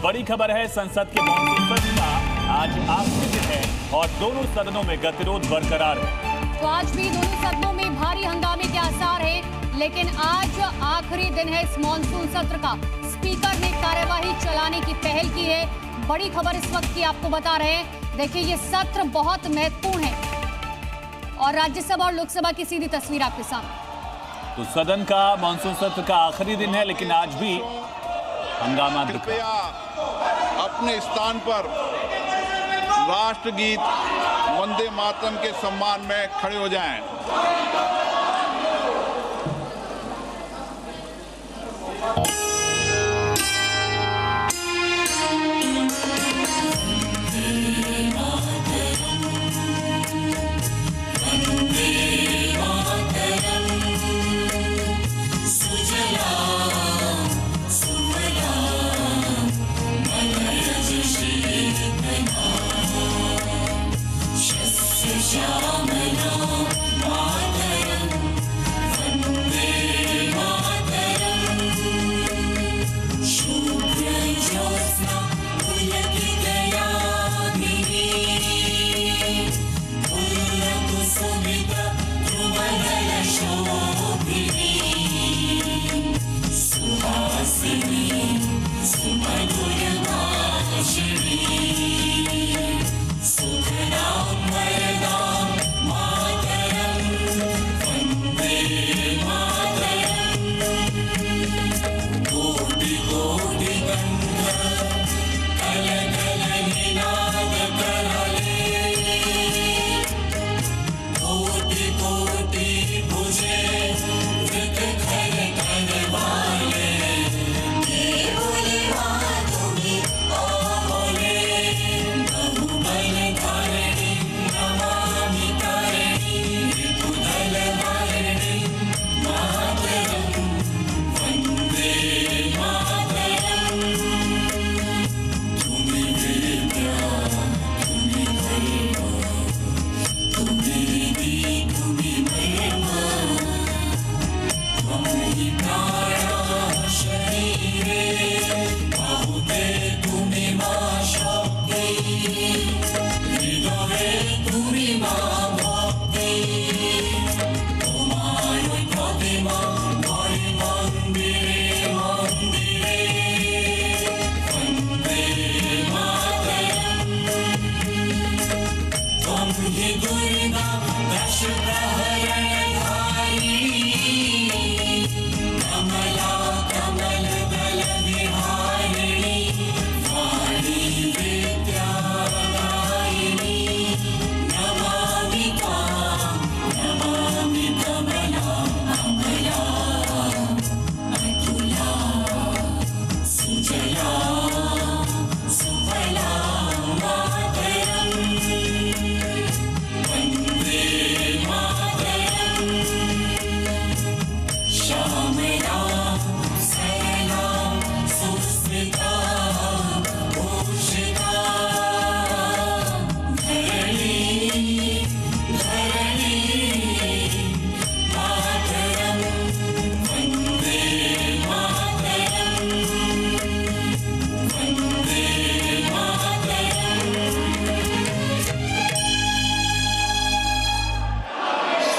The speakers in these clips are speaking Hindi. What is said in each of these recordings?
बड़ी खबर है, संसद के मॉनसून सत्र का आज आखिरी दिन है और दोनों सदनों में गतिरोध बरकरार है। तो आज भी दोनों सदनों में भारी हंगामे के आसार हैं, लेकिन आज आखिरी दिन है इस मॉनसून सत्र का। स्पीकर ने कार्यवाही चलाने की पहल की है। बड़ी खबर इस वक्त की आपको बता रहे हैं। देखिए, ये सत्र बहुत महत्वपूर्ण है और राज्यसभा और लोकसभा की सीधी तस्वीर आपके सामने। तो सदन का मॉनसून सत्र का आखिरी दिन है, लेकिन आज भी हंगामा दिख रहा है। कृपया अपने स्थान पर राष्ट्रगीत वंदे मातरम के सम्मान में खड़े हो जाएं।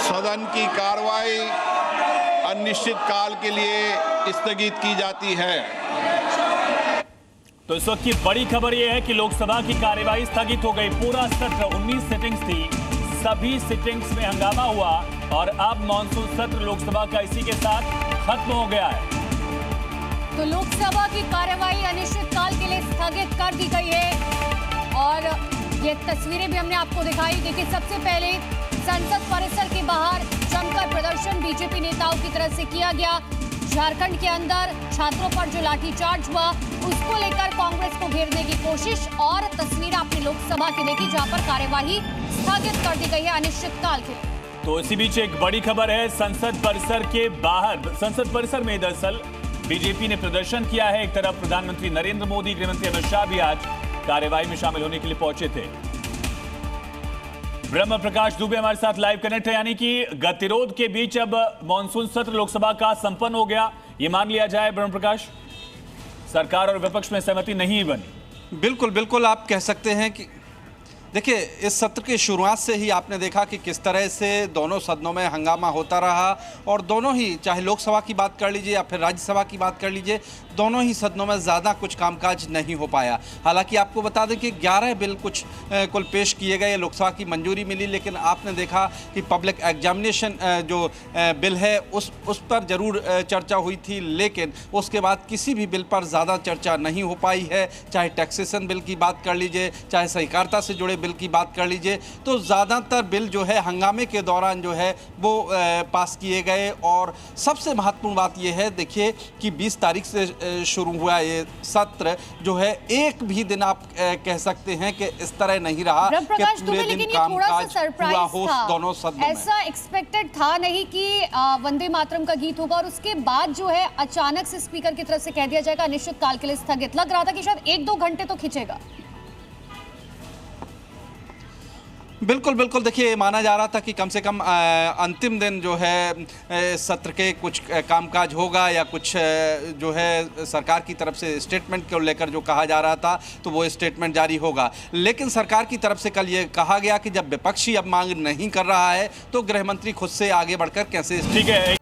सदन की कार्रवाई अनिश्चित काल के लिए स्थगित की जाती है। तो इस वक्त की बड़ी खबर यह है कि लोकसभा की कार्यवाही स्थगित हो गई। पूरा सत्र 19 सिटिंग्स थी, सभी सिटिंग्स में हंगामा हुआ और अब मॉनसून सत्र लोकसभा का इसी के साथ खत्म हो गया है। तो लोकसभा की कार्यवाही अनिश्चितकाल के लिए स्थगित कर दी गई है और ये तस्वीरें भी हमने आपको दिखाई। देखिए, सबसे पहले संसद परिसर के बाहर जमकर प्रदर्शन बीजेपी नेताओं की तरफ से किया गया। झारखंड के अंदर छात्रों पर जो लाठीचार्ज हुआ, उसको लेकर कांग्रेस को घेरने की कोशिश और तस्वीर आपने लोकसभा की देखी, जहां पर कार्यवाही स्थगित कर दी गई है अनिश्चितकाल के लिए। तो इसी बीच एक बड़ी खबर है, संसद परिसर के बाहर, संसद परिसर में दरअसल बीजेपी ने प्रदर्शन किया है। एक तरफ प्रधानमंत्री नरेंद्र मोदी, गृहमंत्री अमित शाह भी आज कार्यवाही में शामिल होने के लिए पहुंचे थे। ब्रह्म प्रकाश दुबे हमारे साथ लाइव कनेक्ट है। यानी कि गतिरोध के बीच अब मॉनसून सत्र लोकसभा का संपन्न हो गया, ये मान लिया जाए ब्रह्म प्रकाश? सरकार और विपक्ष में सहमति नहीं बनी। बिल्कुल बिल्कुल, आप कह सकते हैं कि देखिए, इस सत्र की शुरुआत से ही आपने देखा कि किस तरह से दोनों सदनों में हंगामा होता रहा और दोनों ही, चाहे लोकसभा की बात कर लीजिए या फिर राज्यसभा की बात कर लीजिए, दोनों ही सदनों में ज़्यादा कुछ कामकाज नहीं हो पाया। हालांकि आपको बता दें कि 11 बिल कुल पेश किए गए, लोकसभा की मंजूरी मिली, लेकिन आपने देखा कि पब्लिक एग्जामिनेशन जो बिल है उस पर ज़रूर चर्चा हुई थी, लेकिन उसके बाद किसी भी बिल पर ज़्यादा चर्चा नहीं हो पाई है। चाहे टैक्सेशन बिल की बात कर लीजिए, चाहे सहकारिता से जुड़े बिल की बात कर लीजिए, तो ज़्यादातर बिल जो है हंगामे के दौरान जो है वो पास किए गए। और सबसे महत्वपूर्ण बात यह है, देखिए कि 20 तारीख से शुरू हुआ ये सत्र जो है, एक भी दिन आप कह सकते हैं कि इस तरह नहीं रहा कि पूरे दिन कामकाज हुआ हो दोनों सदनों में। ऐसा एक्सपेक्टेड था नहीं कि वंदे मातरम का गीत होगा और उसके बाद जो है अचानक से स्पीकर की तरफ से कह दिया जाएगा अनिश्चित काल के लिए स्थगित। लग रहा था कि शायद 1-2 घंटे तो खींचेगा। बिल्कुल बिल्कुल, देखिए माना जा रहा था कि कम से कम अंतिम दिन जो है सत्र के कुछ कामकाज होगा या कुछ जो है सरकार की तरफ से स्टेटमेंट को लेकर जो कहा जा रहा था तो वो स्टेटमेंट जारी होगा। लेकिन सरकार की तरफ से कल ये कहा गया कि जब विपक्षी अब मांग नहीं कर रहा है तो गृह मंत्री खुद से आगे बढ़कर कैसे। ठीक है।